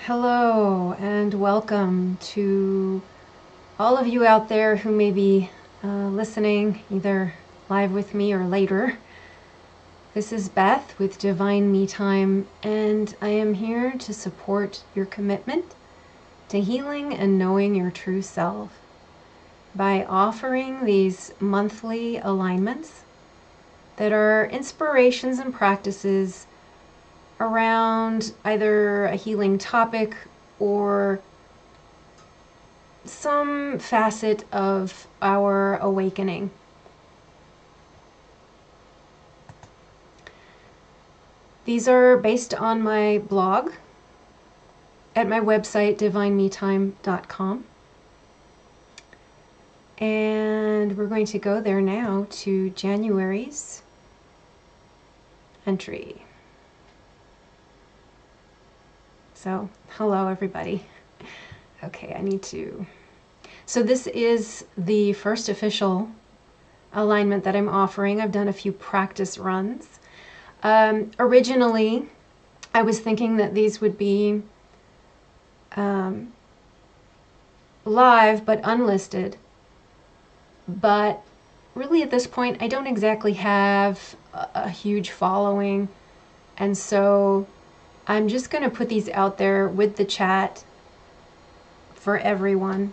Hello and welcome to all of you out there who may be listening either live with me or later. This is Beth with Divine Me Time, and I am here to support your commitment to healing and knowing your true self by offering these monthly alignments that are inspirations and practices around either a healing topic or some facet of our awakening. These are based on my blog at my website, divinemetime.com. And we're going to go there now to January's entry. So, hello everybody. Okay, so this is the first official alignment that I'm offering. I've done a few practice runs. Originally, I was thinking that these would be live but unlisted. But really at this point, I don't exactly have a huge following. And so I'm just going to put these out there with the chat for everyone.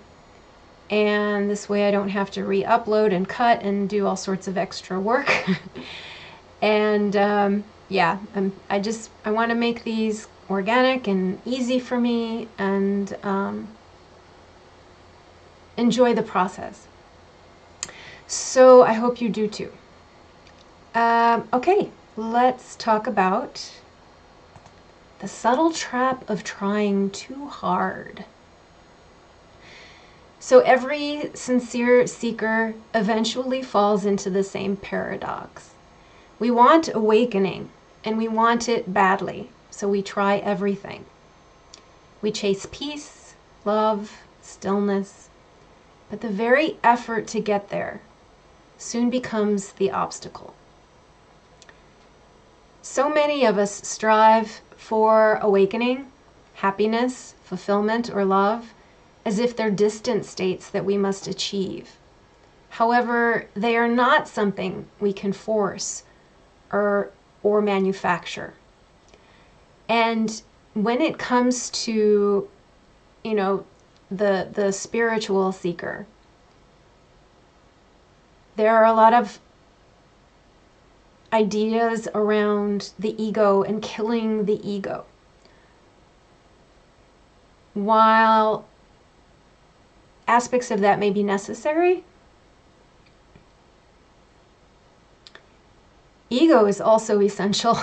And this way I don't have to re-upload and cut and do all sorts of extra work. And I want to make these organic and easy for me and enjoy the process. So I hope you do too. Okay, let's talk about the subtle trap of trying too hard. So every sincere seeker eventually falls into the same paradox. We want awakening, and we want it badly, so we try everything. We chase peace, love, stillness, but the very effort to get there soon becomes the obstacle. So many of us strive for awakening, happiness, fulfillment, or love as if they're distant states that we must achieve. However, they are not something we can force or manufacture. And when it comes to, the spiritual seeker, there are a lot of ideas around the ego and killing the ego. While aspects of that may be necessary, ego is also essential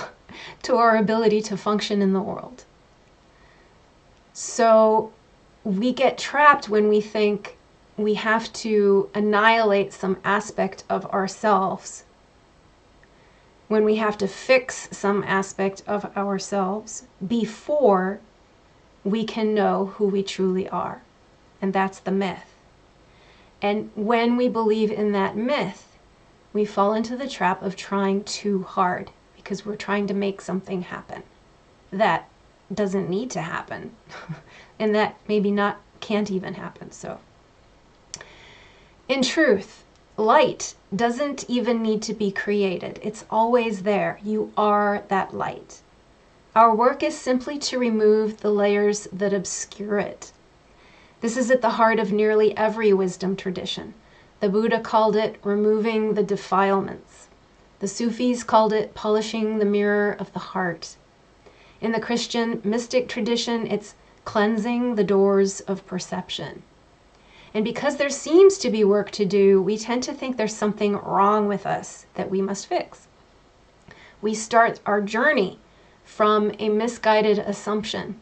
to our ability to function in the world. So we get trapped when we think we have to annihilate some aspect of ourselves, when we have to fix some aspect of ourselves before we can know who we truly are. And that's the myth. And when we believe in that myth, we fall into the trap of trying too hard because we're trying to make something happen that doesn't need to happen and that maybe can't even happen. So in truth, light doesn't even need to be created. It's always there. You are that light. Our work is simply to remove the layers that obscure it. This is at the heart of nearly every wisdom tradition. The Buddha called it removing the defilements. The Sufis called it polishing the mirror of the heart. In the Christian mystic tradition, it's cleansing the doors of perception. And because there seems to be work to do, we tend to think there's something wrong with us that we must fix. We start our journey from a misguided assumption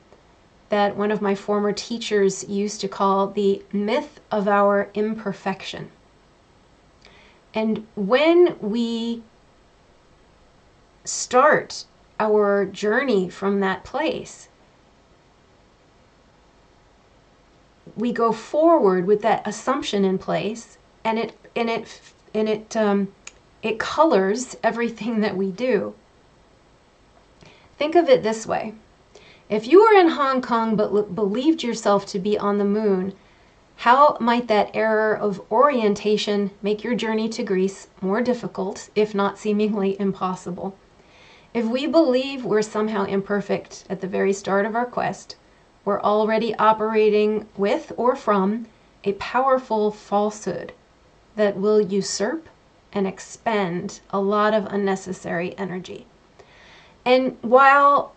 that one of my former teachers used to call the myth of our imperfection. And when we start our journey from that place, we go forward with that assumption in place, and it colors everything that we do. Think of it this way. If you were in Hong Kong but believed yourself to be on the moon, how might that error of orientation make your journey to Greece more difficult, if not seemingly impossible? If we believe we're somehow imperfect at the very start of our quest, we're already operating with or from a powerful falsehood that will usurp and expend a lot of unnecessary energy. And while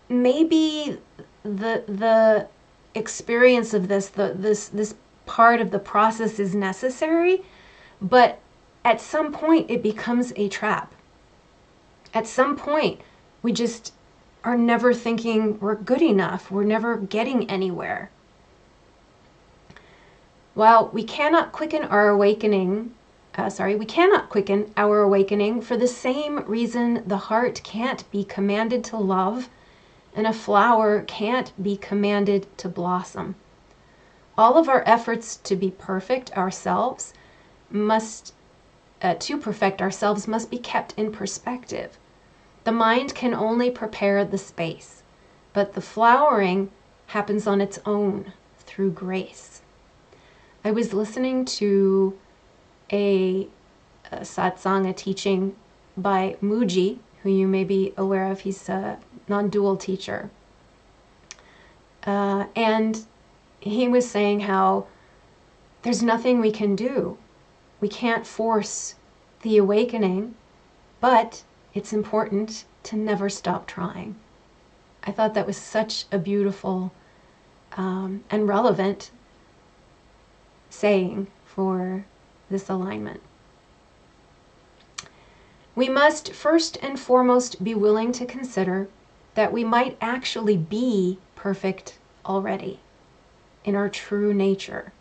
maybe the experience of this part of the process is necessary, but at some point it becomes a trap. At some point, we just are never thinking we're good enough. We're never getting anywhere. While we cannot quicken our awakening, we cannot quicken our awakening for the same reason the heart can't be commanded to love and a flower can't be commanded to blossom. All of our efforts to be perfect ourselves must be kept in perspective. The mind can only prepare the space, but the flowering happens on its own through grace. I was listening to a satsang, a teaching by Muji, who you may be aware of. He's a non-dual teacher. And he was saying how there's nothing we can do. We can't force the awakening, but it's important to never stop trying. I thought that was such a beautiful and relevant saying for this alignment. We must first and foremost be willing to consider that we might actually be perfect already in our true nature.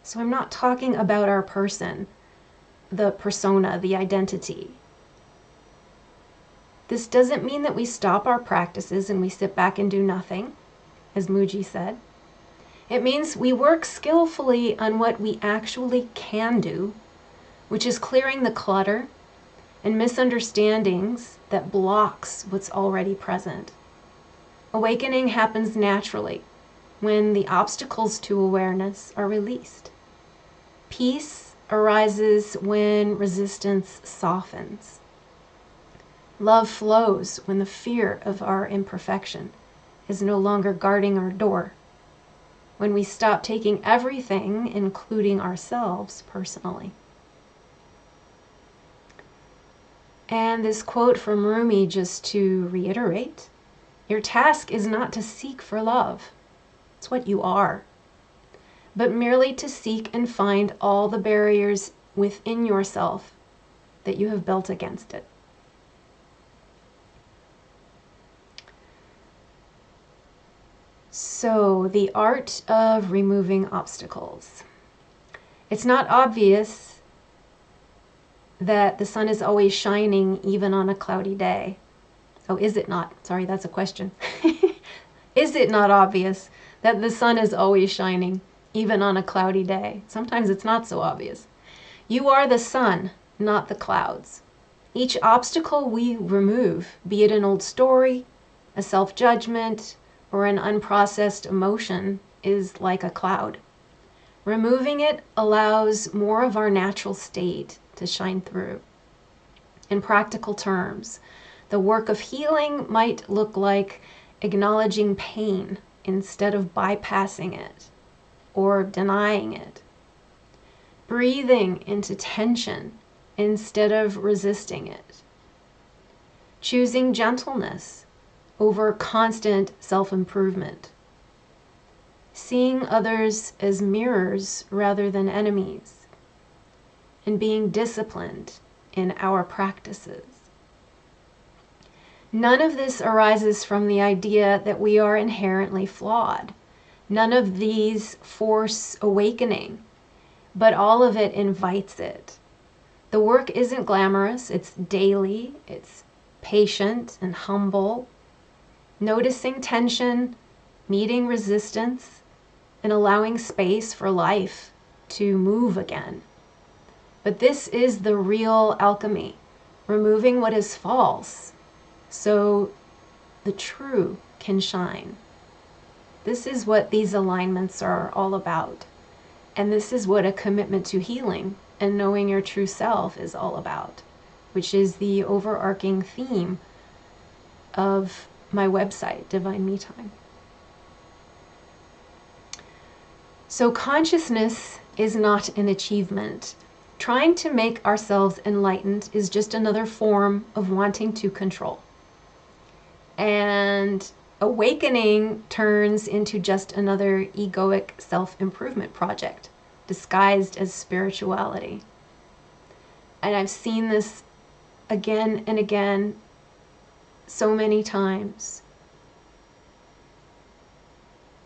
So I'm not talking about our person, the persona, the identity. This doesn't mean that we stop our practices and we sit back and do nothing, as Muji said. It means we work skillfully on what we actually can do, which is clearing the clutter and misunderstandings that blocks what's already present. Awakening happens naturally when the obstacles to awareness are released. Peace arises when resistance softens. Love flows when the fear of our imperfection is no longer guarding our door. When we stop taking everything, including ourselves, personally. And this quote from Rumi, just to reiterate, your task is not to seek for love. It's what you are. But merely to seek and find all the barriers within yourself that you have built against it. So, the art of removing obstacles. It's not obvious that the sun is always shining even on a cloudy day. Oh, is it not? Sorry, that's a question. Is it not obvious that the sun is always shining even on a cloudy day? Sometimes it's not so obvious. You are the sun, not the clouds. Each obstacle we remove, be it an old story, a self-judgment, or an unprocessed emotion, is like a cloud. Removing it allows more of our natural state to shine through. In practical terms, the work of healing might look like acknowledging pain instead of bypassing it or denying it. Breathing into tension instead of resisting it. Choosing gentleness over constant self-improvement. Seeing others as mirrors rather than enemies. And being disciplined in our practices. None of this arises from the idea that we are inherently flawed. None of these force awakening, but all of it invites it. The work isn't glamorous, it's daily, it's patient and humble. Noticing tension, meeting resistance, and allowing space for life to move again. But this is the real alchemy, removing what is false so the true can shine. This is what these alignments are all about. And this is what a commitment to healing and knowing your true self is all about, which is the overarching theme of my website, Divine Me Time. So consciousness is not an achievement. Trying to make ourselves enlightened is just another form of wanting to control. And awakening turns into just another egoic self-improvement project disguised as spirituality. And I've seen this again and again so many times.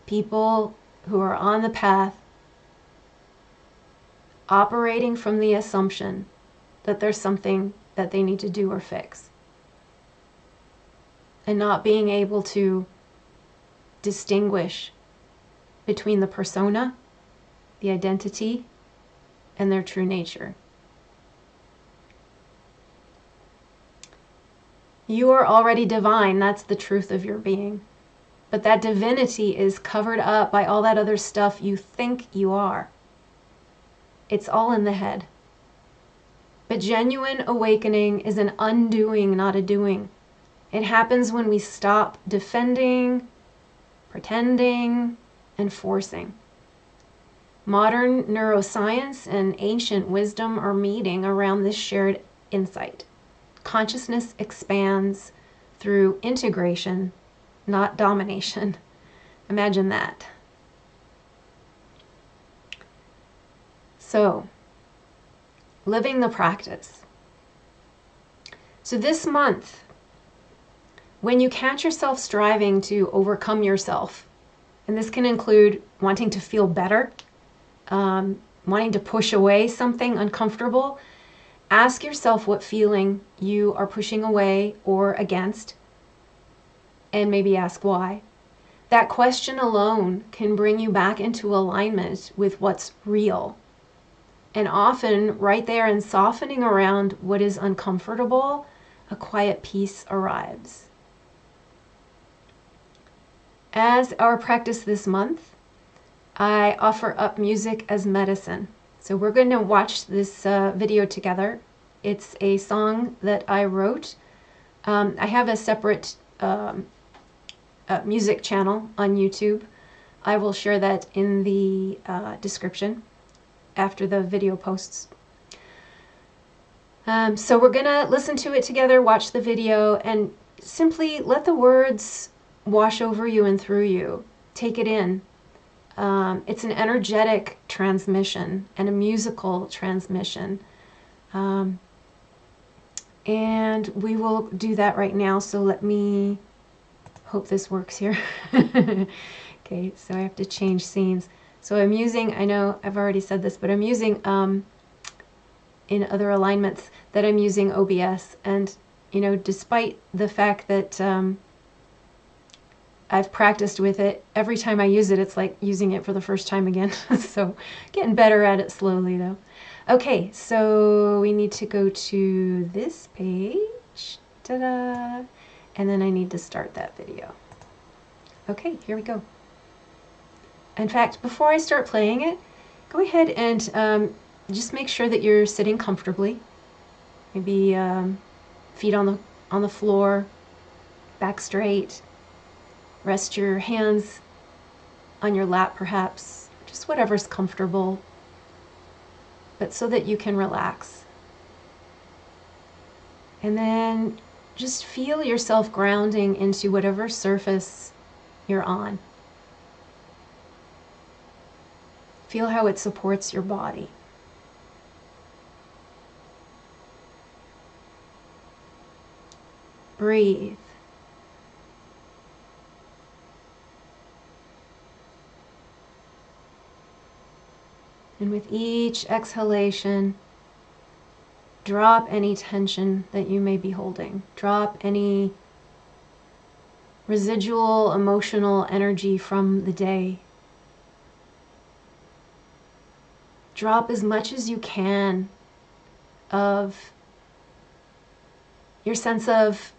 People who are on the path operating from the assumption that there's something that they need to do or fix, and not being able to distinguish between the persona, the identity, and their true nature. You are already divine. That's the truth of your being. But that divinity is covered up by all that other stuff you think you are. It's all in the head. But genuine awakening is an undoing, not a doing. It happens when we stop defending, pretending, and forcing. Modern neuroscience and ancient wisdom are meeting around this shared insight. Consciousness expands through integration, not domination. Imagine that. So, living the practice. So this month, when you catch yourself striving to overcome yourself, and this can include wanting to feel better, wanting to push away something uncomfortable, ask yourself what feeling you are pushing away or against, and maybe ask why. That question alone can bring you back into alignment with what's real. And often, right there in softening around what is uncomfortable, a quiet peace arrives. As our practice this month, I offer up music as medicine. So we're going to watch this video together. It's a song that I wrote. I have a separate music channel on YouTube. I will share that in the description after the video posts. So we're going to listen to it together, watch the video, and simply let the words wash over you and through you. Take it in. It's an energetic transmission and a musical transmission. And we will do that right now. So let me hope this works here. Okay, so I have to change scenes. So I'm using, I know I've already said this, but I'm using, in other alignments, that I'm using OBS. And, you know, despite the fact that I've practiced with it, every time I use it, it's like using it for the first time again. So getting better at it slowly, though. Okay, so we need to go to this page. Ta-da! And then I need to start that video. Okay, here we go. In fact, before I start playing it, go ahead and just make sure that you're sitting comfortably. Maybe feet on the floor, back straight. Rest your hands on your lap, perhaps, just whatever's comfortable, but so that you can relax. And then just feel yourself grounding into whatever surface you're on. Feel how it supports your body. Breathe. And with each exhalation, drop any tension that you may be holding. Drop any residual emotional energy from the day. Drop as much as you can of your sense of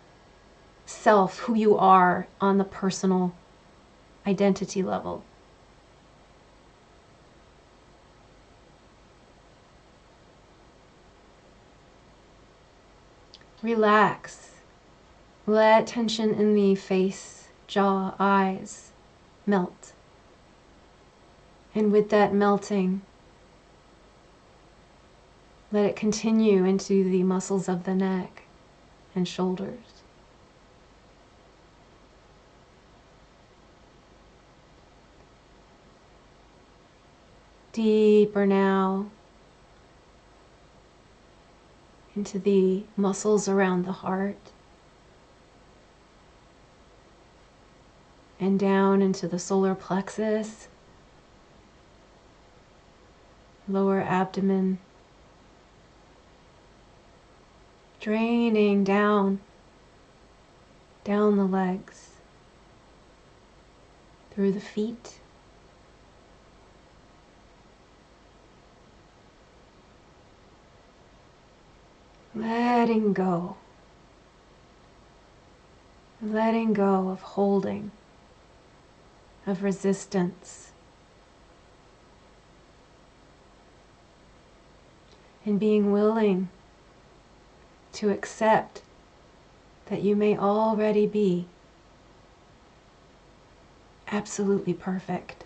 self, who you are on the personal identity level. Relax. Let tension in the face, jaw, eyes melt. And with that melting, let it continue into the muscles of the neck and shoulders. Deeper now into the muscles around the heart and down into the solar plexus, lower abdomen, draining down the legs, through the feet, letting go of holding, of resistance, and being willing to accept that you may already be absolutely perfect.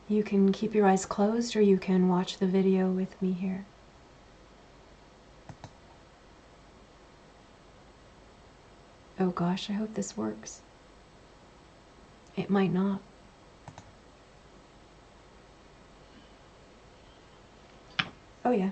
You can keep your eyes closed or you can watch the video with me here. Oh gosh, I hope this works. It might not. Oh yeah.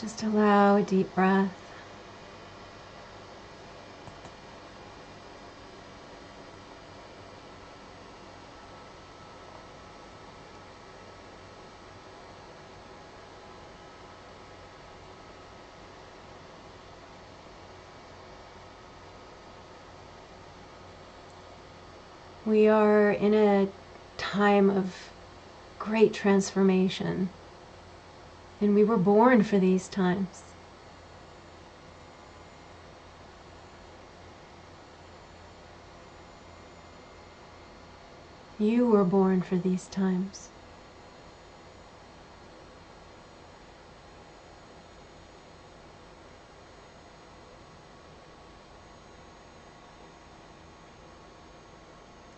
Just allow a deep breath. We are in a time of great transformation, and we were born for these times. You were born for these times.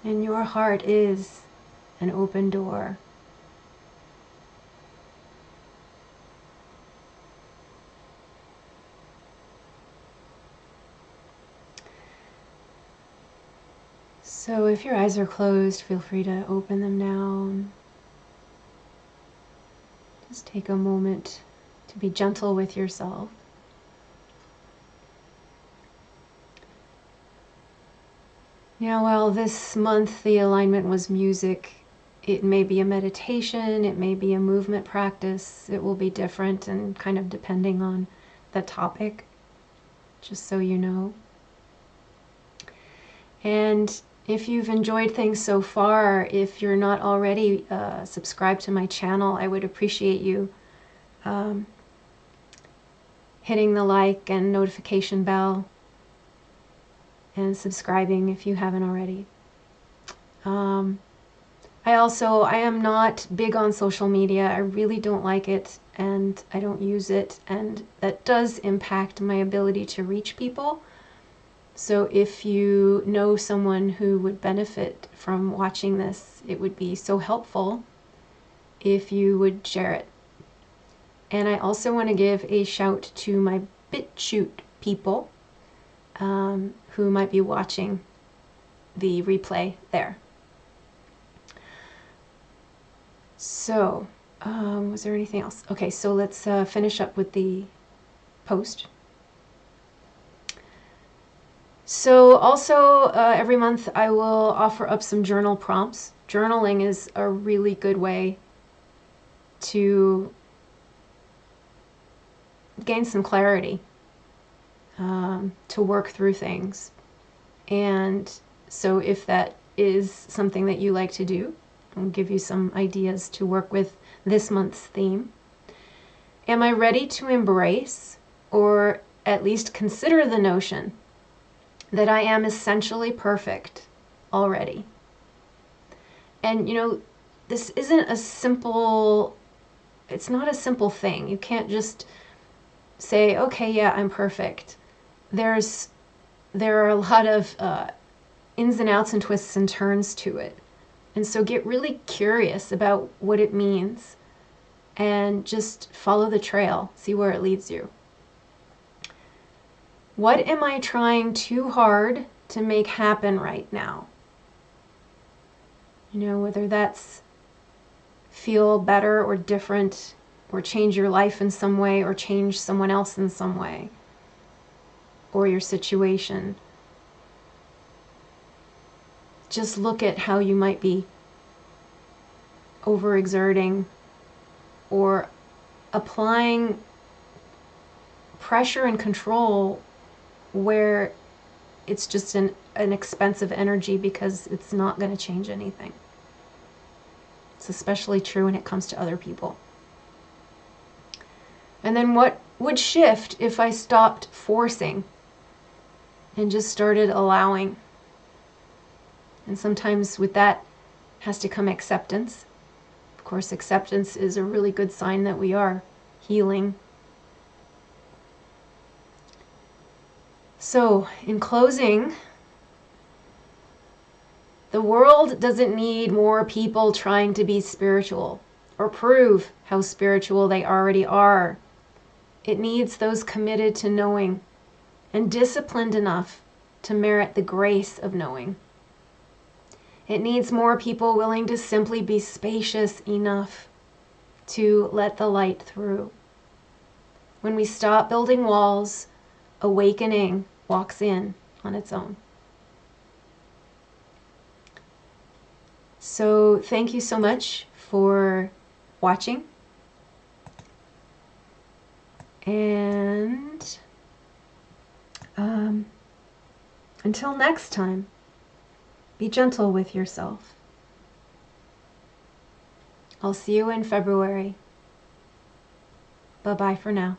And your heart is an open door. So if your eyes are closed, feel free to open them now. Just take a moment to be gentle with yourself. Now, while this month the alignment was music, it may be a meditation, it may be a movement practice. It will be different and kind of depending on the topic, just so you know. And if you've enjoyed things so far, if you're not already subscribed to my channel, I would appreciate you hitting the like and notification bell and subscribing if you haven't already. I am not big on social media. I really don't like it, and I don't use it, and that does impact my ability to reach people. So if you know someone who would benefit from watching this, it would be so helpful if you would share it. And I also want to give a shout to my BitChute people who might be watching the replay there. So, was there anything else? Okay, so let's finish up with the post. So also every month I will offer up some journal prompts. Journaling is a really good way to gain some clarity, to work through things. And so if that is something that you like to do, I'll give you some ideas to work with this month's theme. Am I ready to embrace, or at least consider the notion that I am essentially perfect already? And you know, this isn't a simple, it's not a simple thing. You can't just say, okay, yeah, I'm perfect. There are a lot of ins and outs and twists and turns to it. And so get really curious about what it means and just follow the trail, see where it leads you. What am I trying too hard to make happen right now? You know, whether that's feel better or different, or change your life in some way, or change someone else in some way, or your situation. Just look at how you might be overexerting or applying pressure and control where it's just an expensive energy, because it's not going to change anything. It's especially true when it comes to other people. And then what would shift if I stopped forcing and just started allowing? And sometimes with that has to come acceptance. Of course, acceptance is a really good sign that we are healing. So, in closing, the world doesn't need more people trying to be spiritual or prove how spiritual they already are. It needs those committed to knowing and disciplined enough to merit the grace of knowing. It needs more people willing to simply be spacious enough to let the light through. When we stop building walls, awakening walks in on its own. So thank you so much for watching. And until next time, be gentle with yourself. I'll see you in February. Bye-bye for now.